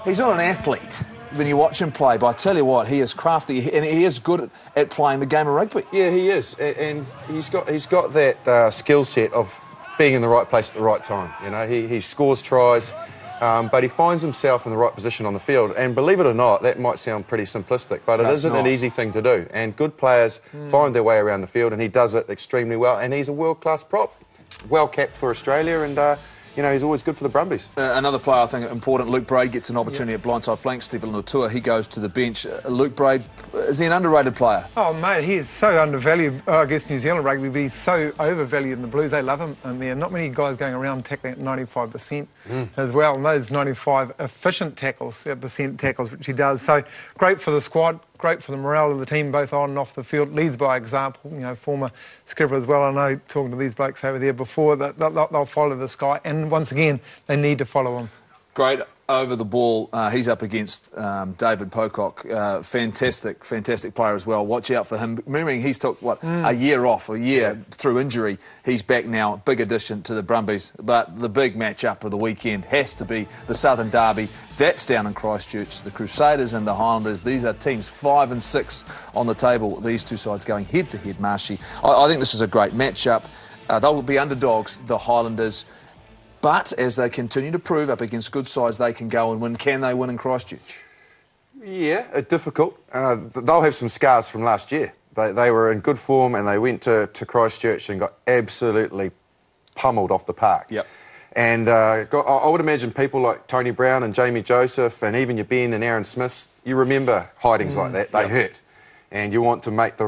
he's not an athlete when you watch him play, but I tell you what, he is crafty and he is good at playing the game of rugby. Yeah, he is, and he's got that skill set of being in the right place at the right time. You know, he scores tries, but he finds himself in the right position on the field. And believe it or not, that might sound pretty simplistic, but it isn't an easy thing to do. And good players find their way around the field, and he does it extremely well. And he's a world-class prop, well capped for Australia, and you know, he's always good for the Brumbies. Another player I think important, Luke Braid gets an opportunity at blindside flank. Stephen Lutua, he goes to the bench. Luke Braid, is he an underrated player? Oh, mate, he is so undervalued, I guess, New Zealand rugby, but he's so overvalued in the Blues. They love him, and there are not many guys going around tackling at 95% as well, and those 95 efficient tackles, percent tackles, which he does. So great for the squad, great for the morale of the team, both on and off the field. Leads by example, you know, former skipper as well. I know, talking to these blokes over there before, that they'll follow this guy, and once again, they need to follow him. Great over the ball. He's up against David Pocock. Fantastic player as well. Watch out for him. Remembering he's took, a year off, through injury. He's back now. Big addition to the Brumbies. But the big match-up of the weekend has to be the Southern Derby. That's down in Christchurch. The Crusaders and the Highlanders. These are teams 5 and 6 on the table. These two sides going head-to-head, Marshy. I think this is a great match-up. They'll be underdogs, the Highlanders. But as they continue to prove up against good sides, they can go and win. Can they win in Christchurch? Yeah, difficult. They'll have some scars from last year. They were in good form and they went to Christchurch and got absolutely pummeled off the park. Yep. And I would imagine people like Tony Brown and Jamie Joseph and even your Ben and Aaron Smiths, you remember hidings like that. They hurt. And you want to right the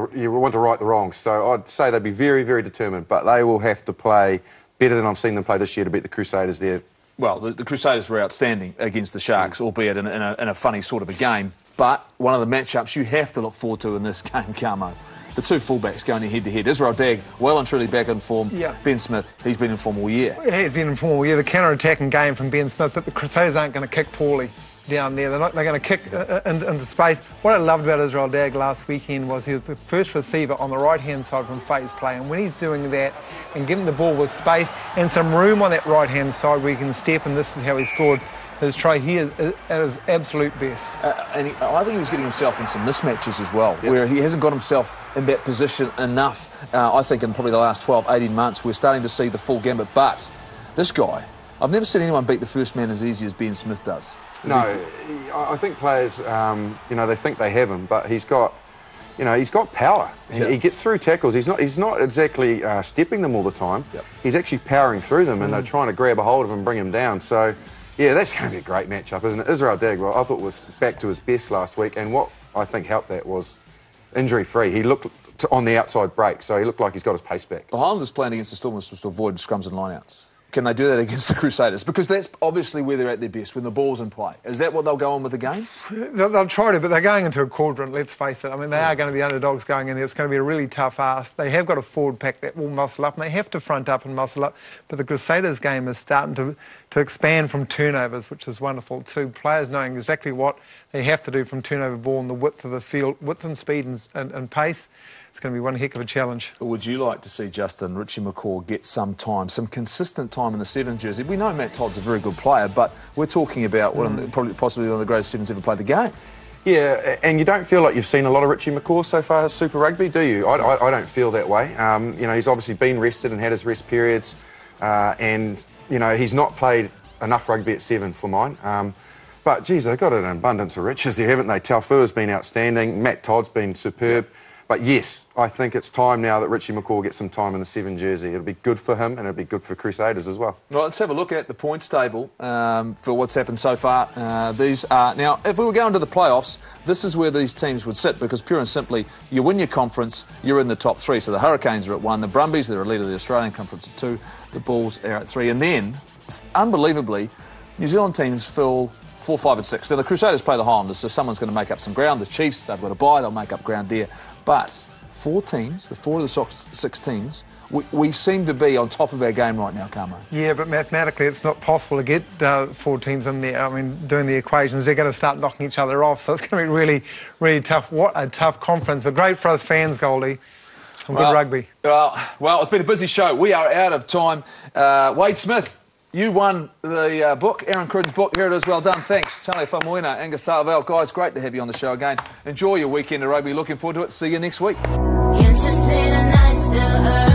wrongs. So I'd say they'd be very, very determined, but they will have to play better than I've seen them play this year to beat the Crusaders there. Well, the Crusaders were outstanding against the Sharks, albeit in a funny sort of a game. But one of the matchups you have to look forward to in this game, Camo, the two fullbacks going head-to-head. Israel Dagg, well and truly back in form. Yeah. Ben Smith, he's been in form all year. He's been in form all year. The counter-attacking game from Ben Smith, but the Crusaders aren't going to kick poorly. down there. They're going to kick into space. What I loved about Israel Dagg last weekend was he was the first receiver on the right-hand side from phase play, and when he's doing that and getting the ball with space and some room on that right-hand side where he can step, and this is how he scored his try here at his absolute best. I think he was getting himself in some mismatches as well, where he hasn't got himself in that position enough. I think in probably the last 12, 18 months, we're starting to see the full gambit. But this guy, I've never seen anyone beat the first man as easy as Ben Smith does. No, I think players, they think they have him, but he's got power. He gets through tackles. He's not exactly stepping them all the time. He's actually powering through them, and they're trying to grab a hold of him and bring him down. So, yeah, that's going to be a great matchup, isn't it? Israel Dagg, well, I thought was back to his best last week, and what I think helped that was injury-free. He looked on the outside break, so he looked like he's got his pace back. The Highlanders playing against the Stormers was to avoid scrums and lineouts. Can they do that against the Crusaders? Because that's obviously where they're at their best, when the ball's in play. Is that what they'll go on with the game? They'll try to, but they're going into a quadrant, let's face it. I mean, they are going to be underdogs going in there. It's going to be a really tough ask. They have got a forward pack that will muscle up, and they have to front up and muscle up. But the Crusaders game is starting to expand from turnovers, which is wonderful too. Players knowing exactly what they have to do from turnover ball and the width of the field, width and speed and pace. It's going to be one heck of a challenge. Would you like to see Justin Richie McCaw get some time, some consistent time in the 7 jersey? We know Matt Todd's a very good player, but we're talking about possibly one of the greatest sevens ever played the game. Yeah, and you don't feel like you've seen a lot of Richie McCaw so far as Super Rugby, do you? I don't feel that way. He's obviously been rested and had his rest periods, and he's not played enough rugby at 7 for mine. But geez, they've got an abundance of riches there, haven't they? Taufua's been outstanding. Matt Todd's been superb. But yes, I think it's time now that Richie McCaw gets some time in the 7 jersey. It'll be good for him, and it'll be good for Crusaders as well. Right, let's have a look at the points table for what's happened so far. These are now, if we were going to the playoffs, this is where these teams would sit, because pure and simply, you win your conference, you're in the top 3. So the Hurricanes are at 1, the Brumbies, they're a leader of the Australian Conference at 2, the Bulls are at 3, and then, unbelievably, New Zealand teams fill 4, 5 and 6. Now the Crusaders play the Highlanders, so someone's going to make up some ground. The Chiefs, they've got a bye, they'll make up ground there. But 4 teams, the 4 of the 6 teams, we seem to be on top of our game right now, Carmo. Yeah, but mathematically it's not possible to get 4 teams in there. I mean, doing the equations, they're going to start knocking each other off, so it's going to be really, really tough. What a tough conference, but great for us fans, Goldie. Some good rugby. Well, it's been a busy show. We are out of time. Wade Smith, you won the book, Aaron Crud's book. Here it is, well done. Thanks. Charlie Faumuina, Angus Ta'avale. Guys, great to have you on the show again. Enjoy your weekend of rugby. Looking forward to it. See you next week. Can't you see the night still early?